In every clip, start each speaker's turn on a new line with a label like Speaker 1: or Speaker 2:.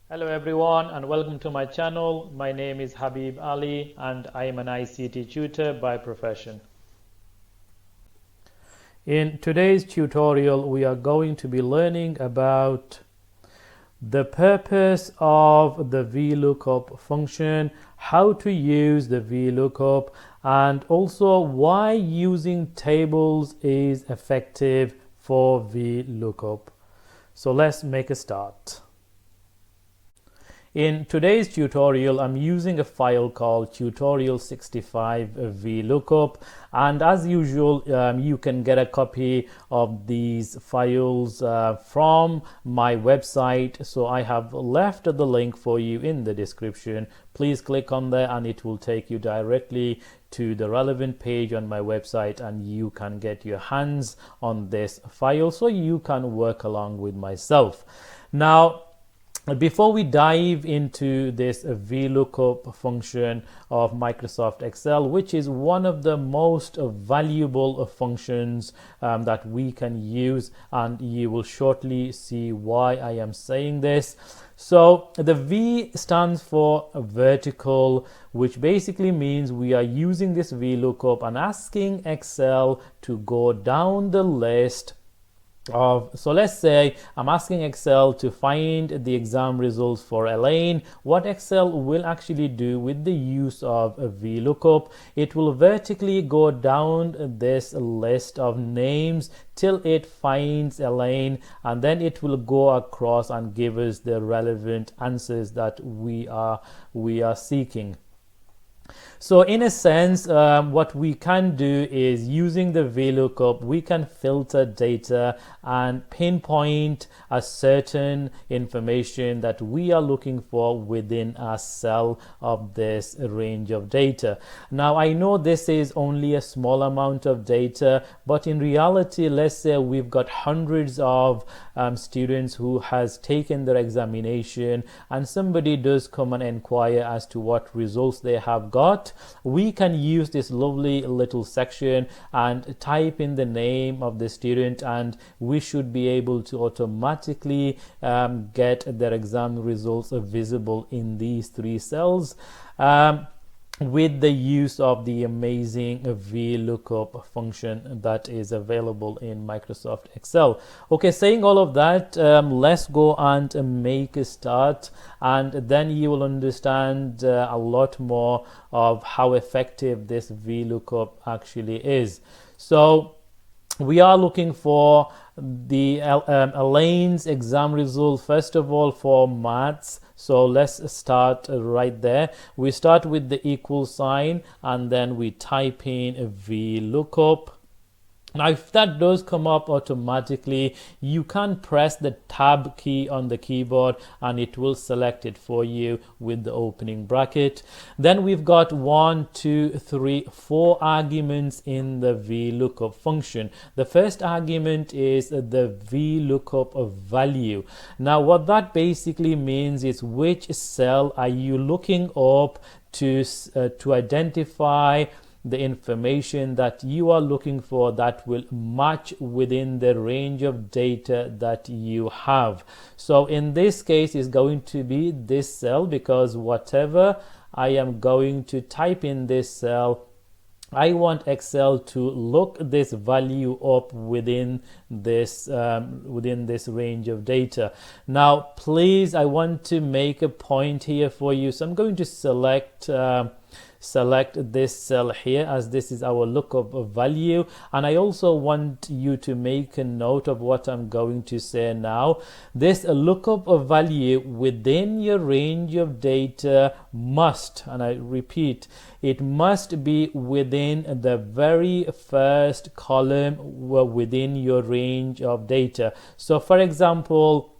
Speaker 1: Hello everyone and welcome to my channel. My name is Habib Ali and I am an ICT tutor by profession. In today's tutorial we are going to be learning about the purpose of the VLOOKUP function, how to use the VLOOKUP, and also why using tables is effective for VLOOKUP. So let's make a start. In today's tutorial, I'm using a file called tutorial65 VLOOKUP, and as usual, you can get a copy of these files from my website. So I have left the link for you in the description. Please click on there and it will take you directly to the relevant page on my website, and you can get your hands on this file so you can work along with myself. Now, before we dive into this VLOOKUP function of Microsoft Excel, which is one of the most valuable functions that we can use, and you will shortly see why I am saying this. So the V stands for vertical, which basically means we are using this VLOOKUP and asking Excel to go down the list of, so let's say I'm asking Excel to find the exam results for Elaine. What Excel will actually do with the use of a VLOOKUP, it will vertically go down this list of names till it finds Elaine, and then it will go across and give us the relevant answers that we are seeking. So in a sense, what we can do is, using the VLOOKUP, we can filter data and pinpoint a certain information that we are looking for within a cell of this range of data. Now, I know this is only a small amount of data, but in reality, let's say we've got hundreds of students who has taken their examination, and somebody does come and inquire as to what results they have got. We can use this lovely little section and type in the name of the student, and we should be able to automatically get their exam results visible in these three cells with the use of the amazing VLOOKUP function that is available in Microsoft Excel. Okay, saying all of that, let's go and make a start, and then you will understand a lot more of how effective this VLOOKUP actually is. So we are looking for the Elaine's exam result, first of all, for maths. So let's start right there. We start with the equal sign and then we type in a VLOOKUP. Now, if that does come up automatically, you can press the tab key on the keyboard and it will select it for you with the opening bracket. Then we've got 1, 2, 3, 4 arguments in the VLOOKUP function. The first argument is the VLOOKUP of value. Now, what that basically means is which cell are you looking up to identify the information that you are looking for that will match within the range of data that you have. So in this case, it's going to be this cell, because whatever I am going to type in this cell, I want Excel to look this value up within this range of data. Now, please, I want to make a point here for you. So I'm going to select this cell here, as this is our lookup of value, and I also want you to make a note of what I'm going to say now. This lookup of value within your range of data must, and I repeat, it must be within the very first column within your range of data. So for example,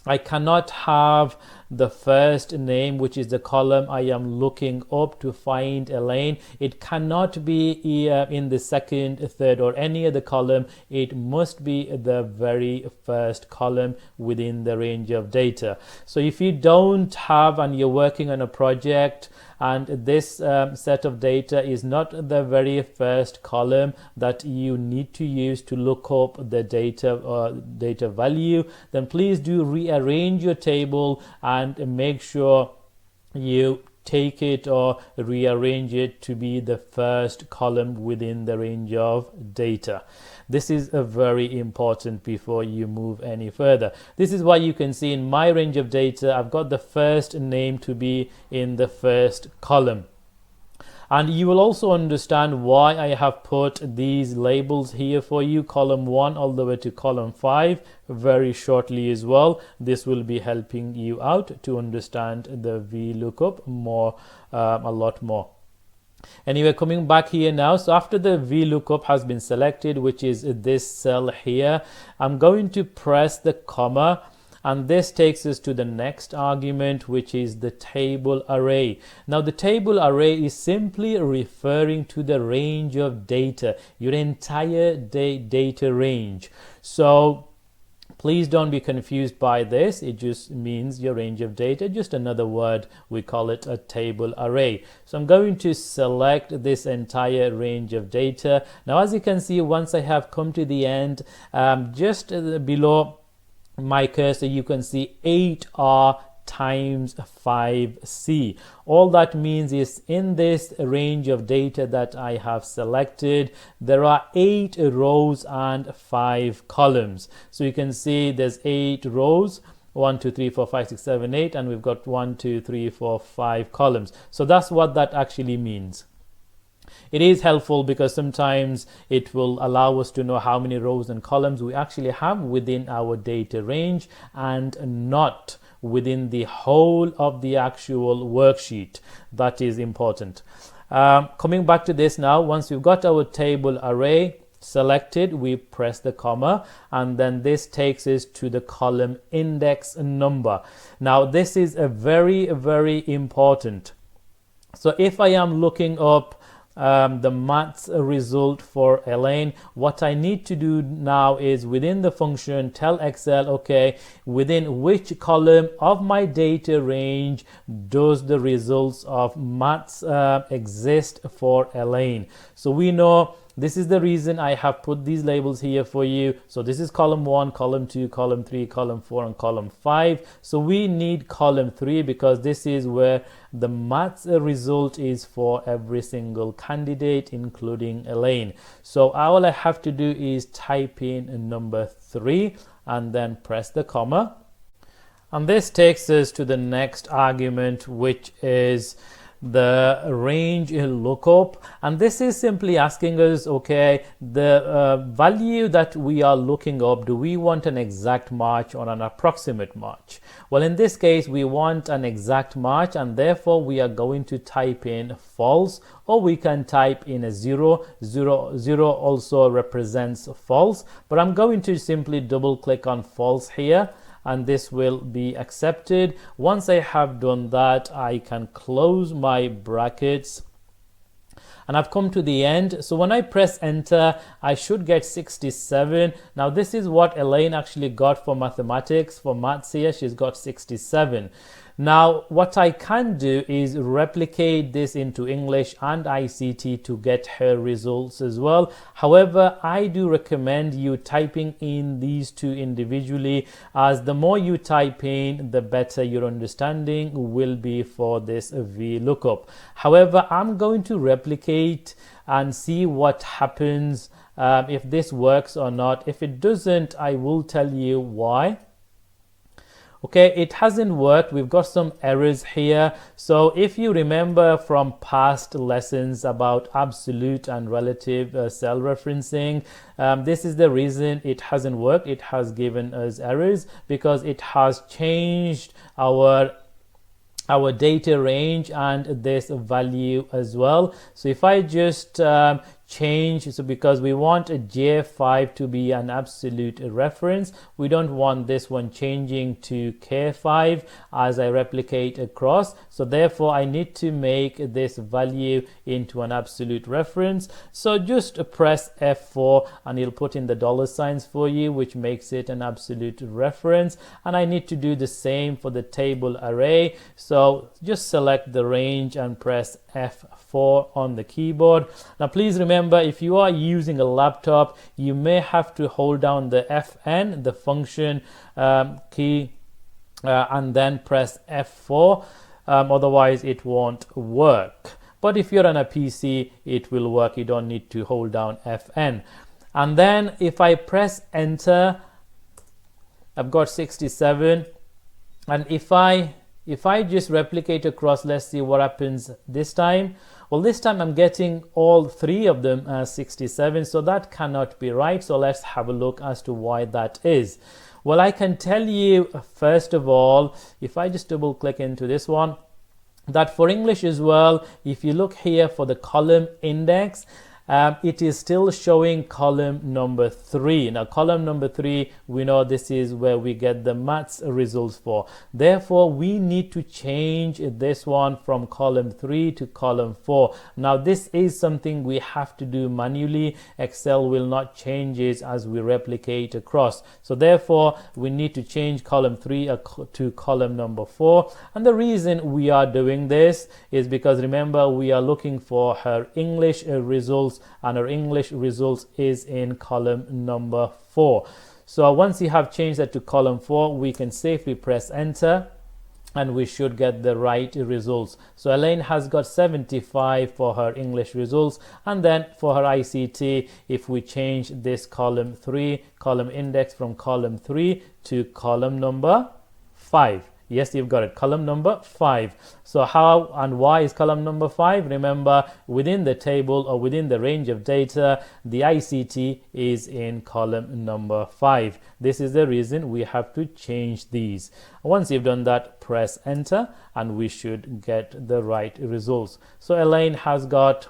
Speaker 1: I cannot have the first name, which is the column I am looking up to find Elaine. It cannot be in the second, third, or any other column. It must be the very first column within the range of data. So if you don't have, and you're working on a project, and this set of data is not the very first column that you need to use to look up the data value, then please do rearrange your table and make sure you take it or rearrange it to be the first column within the range of data. This is a very important before you move any further. This is why you can see in my range of data, I've got the first name to be in the first column. And you will also understand why I have put these labels here for you, column 1 all the way to column 5, very shortly as well. This will be helping you out to understand the VLOOKUP more, a lot more. Anyway, coming back here now, so after the VLOOKUP has been selected, which is this cell here, I'm going to press the comma, and this takes us to the next argument, which is the table array. Now the table array is simply referring to the range of data, your entire data range. So please don't be confused by this. It just means your range of data, just another word. We call it a table array. So I'm going to select this entire range of data. Now as you can see, once I have come to the end, just below my cursor you can see 8R times 5C. All that means is in this range of data that I have selected, there are 8 rows and 5 columns. So you can see there's 8 rows, 1 2 3 4 5 6 7 8, and we've got 1 2 3 4 5 columns. So that's what that actually means. It is helpful because sometimes it will allow us to know how many rows and columns we actually have within our data range and not within the whole of the actual worksheet. That is important. Coming back to this now, once we've got our table array selected, we press the comma, and then this takes us to the column index number. Now this is a very important. So if I am looking up the maths result for Elaine, what I need to do now is within the function tell Excel, okay, within which column of my data range does the results of maths exist for Elaine. So we know this is the reason I have put these labels here for you. So this is column 1, column 2, column 3, column 4, and column 5. So we need column 3 because this is where the maths result is for every single candidate, including Elaine. So all I have to do is type in number 3 and then press the comma. And this takes us to the next argument, which is the range lookup, and this is simply asking us, okay, the value that we are looking up, do we want an exact match or an approximate match? Well, in this case we want an exact match, and therefore we are going to type in false, or we can type in a 0. 0 also represents false, but I'm going to simply double click on false here, and this will be accepted. Once I have done that, I can close my brackets, and I've come to the end. So when I press enter, I should get 67. Now this is what Elaine actually got for mathematics. For maths here, she's got 67. Now what I can do is replicate this into English and ICT to get her results as well. However, I do recommend you typing in these two individually, as the more you type in, the better your understanding will be for this VLOOKUP. However, I'm going to replicate and see what happens, if this works or not. If it doesn't, I will tell you why. Okay, it hasn't worked. We've got some errors here. So if you remember from past lessons about absolute and relative cell referencing, this is the reason it hasn't worked. It has given us errors because it has changed our data range and this value as well. So if I just change, so because we want a J5 to be an absolute reference, we don't want this one changing to K5 as I replicate across. So therefore I need to make this value into an absolute reference. So just press F4 and it'll put in the $ for you, which makes it an absolute reference. And I need to do the same for the table array. So just select the range and press F4 on the keyboard. Now please remember, if you are using a laptop, you may have to hold down the Fn, the function key, and then press F4. Otherwise it won't work. But if you're on a PC, it will work. You don't need to hold down Fn. And then if I press enter, I've got 67. And if I just replicate across, let's see what happens this time. Well, this time I'm getting all three of them as 67, so that cannot be right. So let's have a look as to why that is. Well, I can tell you, first of all, if I just double click into this one, that for English as well, if you look here for the column index, it is still showing column number 3. Now column number 3, we know this is where we get the maths results for. Therefore we need to change this one from column 3 to column 4. Now this is something we have to do manually. Excel will not change it as we replicate across. So therefore we need to change column 3 to column number 4. And the reason we are doing this is because, remember, we are looking for her English results, and our English results is in column number 4. So once you have changed that to column 4, we can safely press enter and we should get the right results. So Elaine has got 75 for her English results, and then for her ICT, if we change this column 3, column index from column 3 to column number 5. Yes, you've got it, column number 5. So how and why is column number 5? Remember, within the table or within the range of data, the ICT is in column number 5. This is the reason we have to change these. Once you've done that, press enter and we should get the right results. So Elaine has got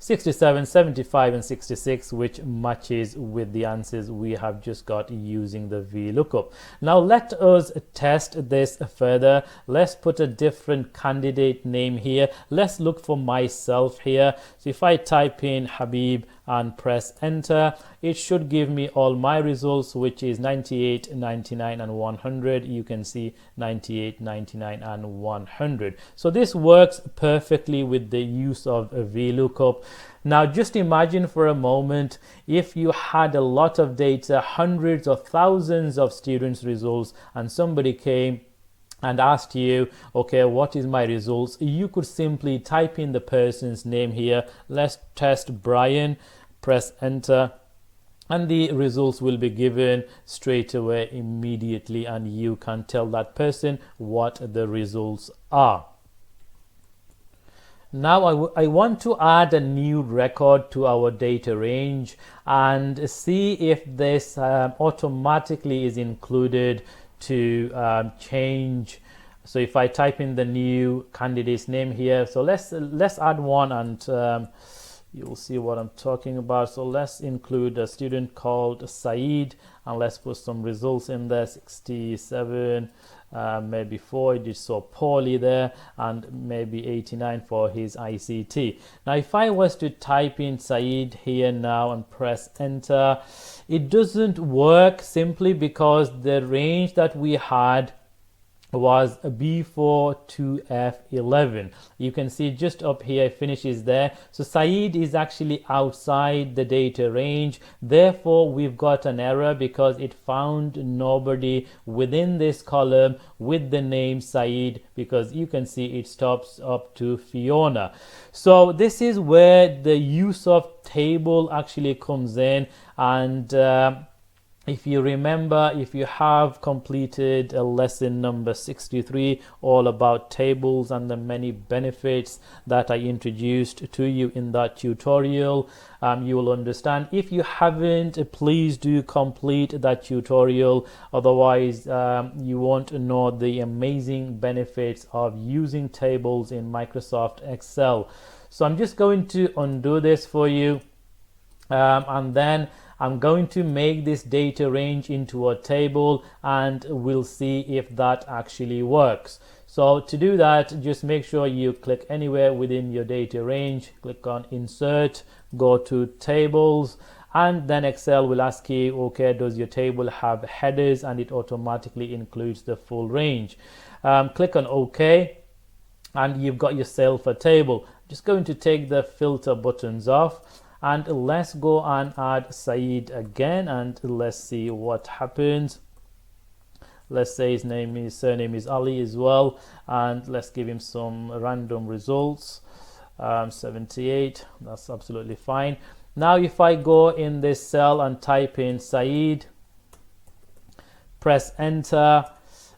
Speaker 1: 67, 75 and 66, which matches with the answers we have just got using the VLOOKUP. Now let us test this further. Let's put a different candidate name here. Let's look for myself here. So if I type in Habib and press enter, it should give me all my results, which is 98, 99 and 100. You can see 98, 99 and 100. So this works perfectly with the use of a VLOOKUP. Now just imagine for a moment if you had a lot of data, hundreds or thousands of students' results, and somebody came and asked you, okay, what is my results? You could simply type in the person's name here. Let's test Brian, press enter, and the results will be given straight away immediately, and you can tell that person what the results are. Now I want to add a new record to our data range and see if this automatically is included to change. So if I type in the new candidate's name here, so let's add one, and you'll see what I'm talking about. So let's include a student called Saeed, and let's put some results in there. 67, maybe 4, he did so poorly there, and maybe 89 for his ICT. Now if I was to type in Saeed here now and press enter, it doesn't work simply because the range that we had was B4 to F11. You can see just up here it finishes there. So Saeed is actually outside the data range. Therefore we've got an error because it found nobody within this column with the name Saeed, because you can see it stops up to Fiona. So this is where the use of table actually comes in, and if you remember, if you have completed a lesson number 63 all about tables and the many benefits that I introduced to you in that tutorial, you will understand. If you haven't, please do complete that tutorial, otherwise you won't know the amazing benefits of using tables in Microsoft Excel. So I'm just going to undo this for you, and then I'm going to make this data range into a table, and we'll see if that actually works. So to do that, just make sure you click anywhere within your data range, click on insert, go to tables, and then Excel will ask you, okay, does your table have headers? And it automatically includes the full range. Click on OK, and you've got yourself a table. Just going to take the filter buttons off, and let's go and add Saeed again, and let's see what happens. let's say his surname is Ali as well, and let's give him some random results. 78, that's absolutely fine. Now if I go in this cell and type in Saeed, press enter,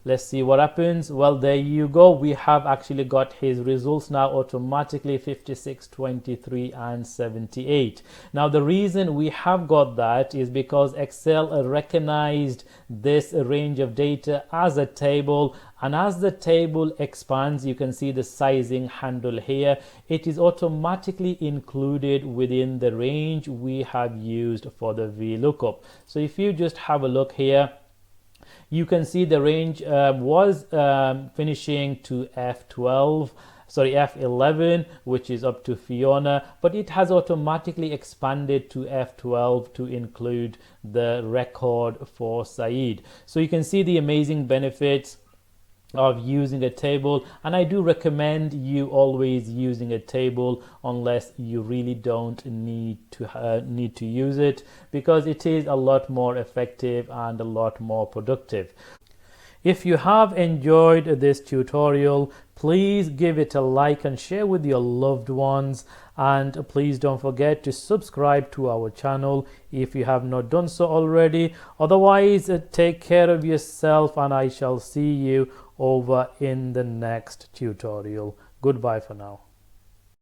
Speaker 1: let's see what happens. Well, there you go, we have actually got his results now automatically, 56, 23 and 78. Now the reason we have got that is because Excel recognized this range of data as a table, and as the table expands, you can see the sizing handle here, it is automatically included within the range we have used for the VLOOKUP. So if you just have a look here, you can see the range was finishing to F11, which is up to Fiona, but it has automatically expanded to F12 to include the record for Saeed. So you can see the amazing benefits of using a table, and I do recommend you always using a table unless you really don't need to use it, because it is a lot more effective and a lot more productive. If you have enjoyed this tutorial, please give it a like and share with your loved ones, and please don't forget to subscribe to our channel if you have not done so already. Otherwise, take care of yourself, and I shall see you over in the next tutorial. Goodbye for now.